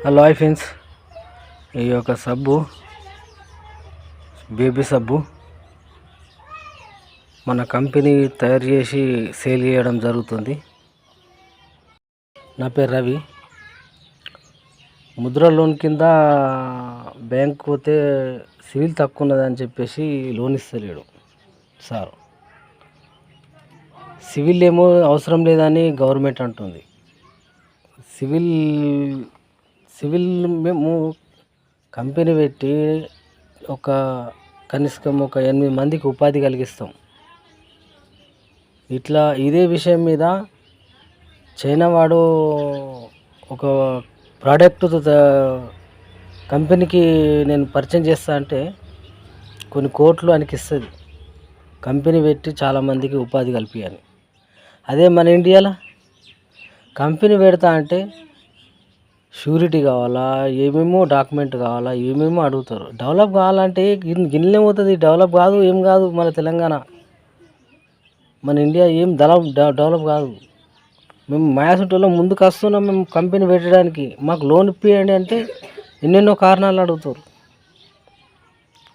Hello hi friends, ఈ యొక్క సబ్బు బేబీ సబ్బు మన కంపెనీ తయారు చేసి సేల్ చేయడం జరుగుతుంది. నా పేరు రవి. ముద్ర లోన్ కింద బ్యాంక్ పోతే సివిల్ తక్కువ ఉన్నదని చెప్పేసి లోన్ ఇస్తలేడు సార్. సివిల్ ఏమో అవసరం లేదని గవర్నమెంట్ అంటుంది. సివిల్ మేము కంపెనీ పెట్టి కనీసం ఒక 8 మందికి ఉపాధి కలిగిస్తాం. ఇదే విషయం మీద చైనా వాడు ఒక ప్రోడక్ట్ కంపెనీకి నేను పరిచయం చేస్తా అంటే కొన్ని కోట్లు ఆయనకి ఇస్తుంది. కంపెనీ పెట్టి చాలామందికి ఉపాధి కల్పించాలి. అదే మన ఇండియాలో కంపెనీ పెడతా అంటే షూరిటీ కావాలా, ఏమేమో డాక్యుమెంట్ కావాలా, ఏమేమో అడుగుతారు. డెవలప్ కావాలంటే గిన్నె అవుతుంది, డెవలప్ కాదు, ఏం కాదు. మన తెలంగాణ, మన ఇండియా ఏం డెవలప్ కాదు. మేము మాయాసుంటలో ముందుకు వస్తున్నాం. మేము కంపెనీ పెట్టడానికి మాకు లోన్ ఇప్పియండి అంటే ఎన్నెన్నో కారణాలు అడుగుతారు.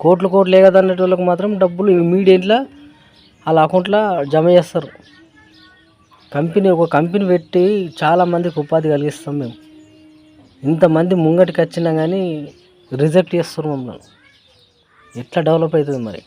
కోట్లు లేదన్నట్టు మాత్రం డబ్బులు ఇమీడియట్గా వాళ్ళ అకౌంట్లో జమ చేస్తారు. ఒక కంపెనీ పెట్టి చాలామందికి ఉపాధి కలిగిస్తాం. మేము ఇంతమంది ముంగటికి వచ్చినా కానీ రిజెక్ట్ చేస్తారు మమ్మల్ని. ఎట్లా డెవలప్ అవుతుంది మరి?